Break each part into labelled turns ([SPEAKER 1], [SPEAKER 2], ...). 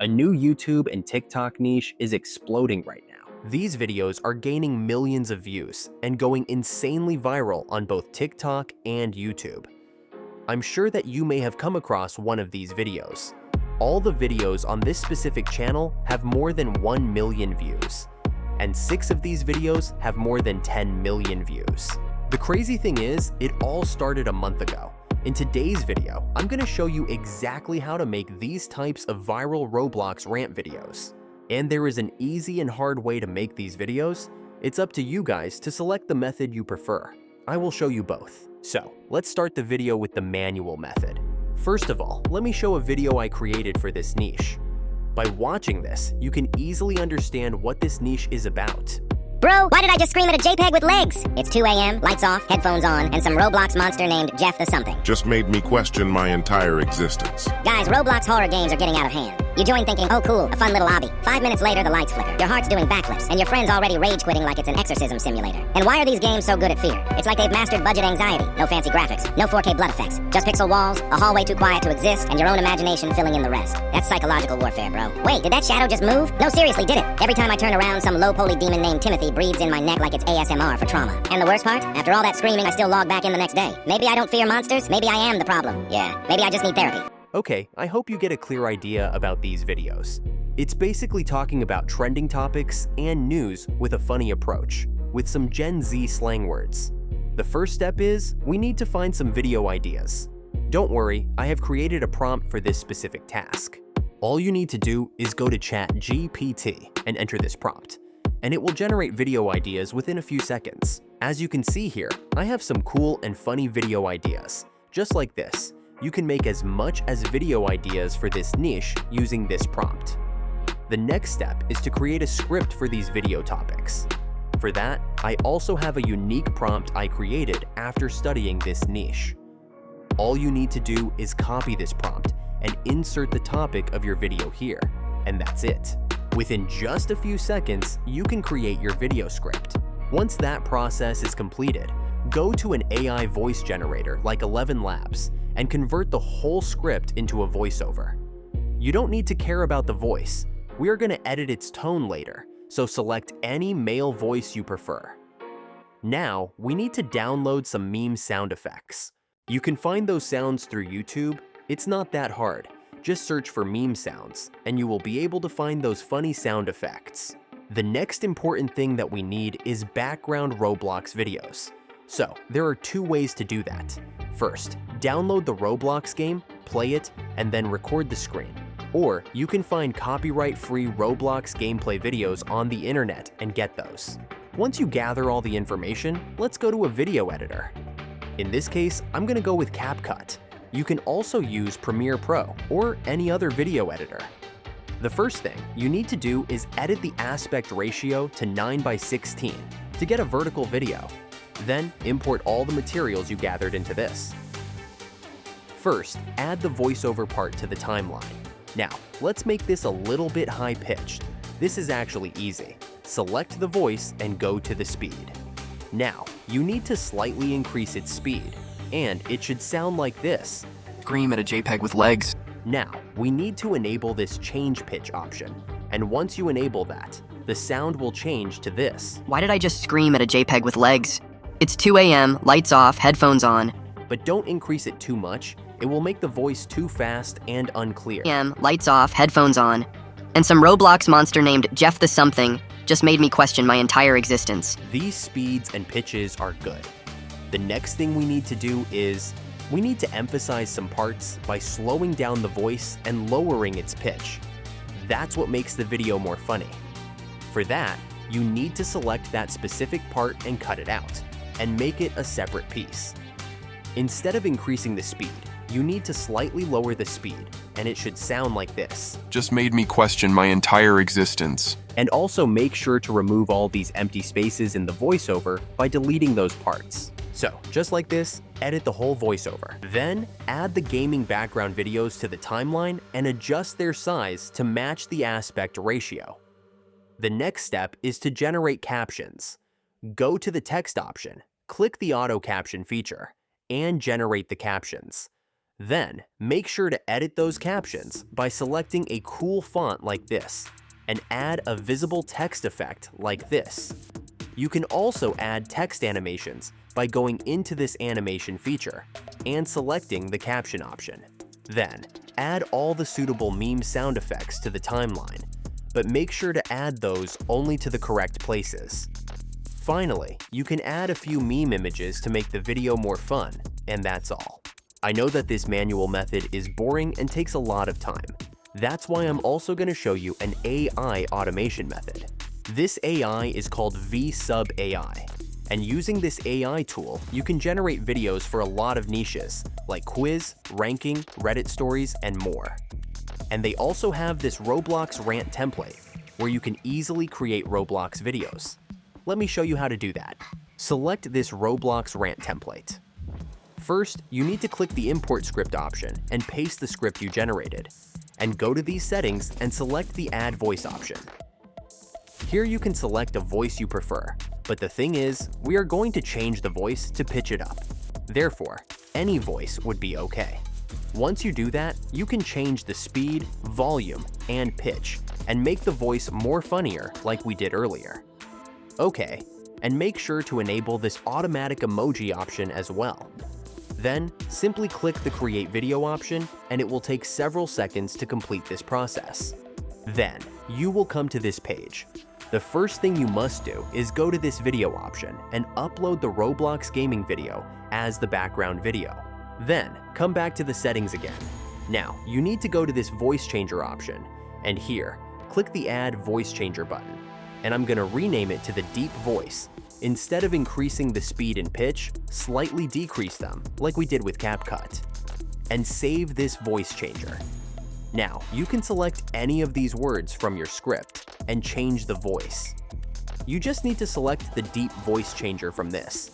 [SPEAKER 1] A new YouTube and TikTok niche is exploding right now. These videos are gaining millions of views and going insanely viral on both TikTok and YouTube. I'm sure that you may have come across one of these videos. All the videos on this specific channel have more than 1 million views, and 6 of these videos have more than 10 million views. The crazy thing is, it all started a month ago. In today's video, I'm going to show you exactly how to make these types of viral Roblox rant videos. And there is an easy and hard way to make these videos. It's up to you guys to select the method you prefer. I will show you both. So, let's start the video with the manual method. First of all, let me show a video I created for this niche. By watching this, you can easily understand what this niche is about.
[SPEAKER 2] Bro, why did I just scream at a JPEG with legs? It's 2 a.m., lights off, headphones on, and some Roblox monster named Jeff the something.
[SPEAKER 3] Just made me question my entire existence.
[SPEAKER 2] Guys, Roblox horror games are getting out of hand. You join thinking, oh cool, a fun little obby. 5 minutes later, the lights flicker. Your heart's doing backflips, and your friend's already rage quitting like it's an exorcism simulator. And why are these games so good at fear? It's like they've mastered budget anxiety. No fancy graphics, no 4K blood effects, just pixel walls, a hallway too quiet to exist, and your own imagination filling in the rest. That's psychological warfare, bro. Wait, did that shadow just move? No, seriously, did it? Every time I turn around, some low-poly demon named Timothy breathes in my neck like it's ASMR for trauma. And the worst part? After all that screaming, I still log back in the next day. Maybe I don't fear monsters, maybe I am the problem. Yeah, maybe I just need therapy.
[SPEAKER 1] Okay, I hope you get a clear idea about these videos. It's basically talking about trending topics and news with a funny approach, with some Gen Z slang words. The first step is, we need to find some video ideas. Don't worry, I have created a prompt for this specific task. All you need to do is go to ChatGPT and enter this prompt, and it will generate video ideas within a few seconds. As you can see here, I have some cool and funny video ideas, just like this. You can make as much as video ideas for this niche using this prompt. The next step is to create a script for these video topics. For that, I also have a unique prompt I created after studying this niche. All you need to do is copy this prompt and insert the topic of your video here, and that's it. Within just a few seconds, you can create your video script. Once that process is completed, go to an AI voice generator like 11 Labs and convert the whole script into a voiceover. You don't need to care about the voice. We are going to edit its tone later, so select any male voice you prefer. Now, we need to download some meme sound effects. You can find those sounds through YouTube. It's not that hard. Just search for meme sounds, and you will be able to find those funny sound effects. The next important thing that we need is background Roblox videos. So, there are 2 ways to do that. First, download the Roblox game, play it, and then record the screen. Or you can find copyright-free Roblox gameplay videos on the internet and get those. Once you gather all the information, let's go to a video editor. In this case, I'm going to go with CapCut. You can also use Premiere Pro or any other video editor. The first thing you need to do is edit the aspect ratio to 9:16 to get a vertical video. Then import all the materials you gathered into this. First, add the voiceover part to the timeline. Now, let's make this a little bit high-pitched. This is actually easy. Select the voice and go to the speed. Now, you need to slightly increase its speed, and it should sound like this.
[SPEAKER 4] Scream at a JPEG with legs.
[SPEAKER 1] Now, we need to enable this change pitch option, and once you enable that, the sound will change to this.
[SPEAKER 4] Why did I just scream at a JPEG with legs? It's 2 a.m., lights off, headphones on.
[SPEAKER 1] But don't increase it too much. It will make the voice too fast and unclear.
[SPEAKER 4] Lights off, headphones on. And some Roblox monster named Jeff the something just made me question my entire existence.
[SPEAKER 1] These speeds and pitches are good. The next thing we need to do is, we need to emphasize some parts by slowing down the voice and lowering its pitch. That's what makes the video more funny. For that, you need to select that specific part and cut it out, and make it a separate piece. Instead of increasing the speed, you need to slightly lower the speed, and it should sound like this.
[SPEAKER 5] Just made me question my entire existence.
[SPEAKER 1] And also make sure to remove all these empty spaces in the voiceover by deleting those parts. So, just like this, edit the whole voiceover. Then, add the gaming background videos to the timeline and adjust their size to match the aspect ratio. The next step is to generate captions. Go to the text option, click the auto caption feature, and generate the captions. Then, make sure to edit those captions by selecting a cool font like this and add a visible text effect like this. You can also add text animations by going into this animation feature and selecting the caption option. Then, add all the suitable meme sound effects to the timeline, but make sure to add those only to the correct places. Finally, you can add a few meme images to make the video more fun, and that's all. I know that this manual method is boring and takes a lot of time. That's why I'm also going to show you an AI automation method. This AI is called VSub AI, and using this AI tool, you can generate videos for a lot of niches, like quiz, ranking, Reddit stories, and more. And they also have this Roblox rant template, where you can easily create Roblox videos. Let me show you how to do that. Select this Roblox rant template. First, you need to click the import script option and paste the script you generated, and go to these settings and select the add voice option. Here you can select a voice you prefer, but the thing is, we are going to change the voice to pitch it up. Therefore, any voice would be okay. Once you do that, you can change the speed, volume, and pitch, and make the voice more funnier like we did earlier. Okay, and make sure to enable this automatic emoji option as well. Then, simply click the Create Video option, and it will take several seconds to complete this process. Then, you will come to this page. The first thing you must do is go to this video option and upload the Roblox gaming video as the background video. Then, come back to the settings again. Now, you need to go to this voice changer option, and here, click the Add Voice Changer button, and I'm going to rename it to the Deep Voice. Instead of increasing the speed and pitch, slightly decrease them, like we did with CapCut. And save this voice changer. Now, you can select any of these words from your script and change the voice. You just need to select the Deep Voice Changer from this.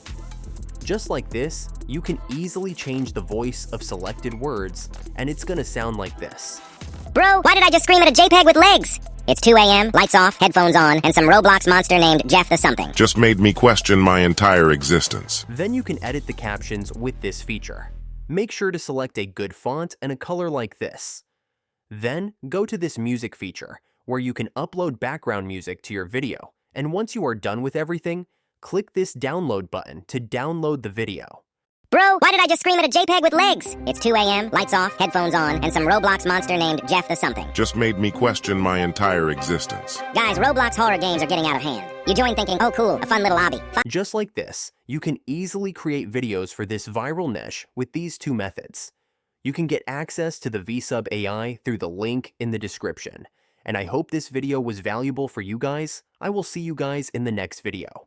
[SPEAKER 1] Just like this, you can easily change the voice of selected words, and it's gonna sound like this.
[SPEAKER 2] Bro, why did I just scream at a JPEG with legs? It's 2 a.m., lights off, headphones on, and some Roblox monster named Jeff the something.
[SPEAKER 3] Just made me question my entire existence.
[SPEAKER 1] Then you can edit the captions with this feature. Make sure to select a good font and a color like this. Then, go to this music feature, where you can upload background music to your video, and once you are done with everything, click this download button to download the video.
[SPEAKER 2] Bro, why did I just scream at a JPEG with legs? It's 2 a.m., lights off, headphones on, and some Roblox monster named Jeff the something.
[SPEAKER 3] Just made me question my entire existence.
[SPEAKER 2] Guys, Roblox horror games are getting out of hand. You join thinking, oh cool, a fun little hobby.
[SPEAKER 1] Just like this, you can easily create videos for this viral niche with these two methods. You can get access to the VSub AI through the link in the description. And I hope this video was valuable for you guys. I will see you guys in the next video.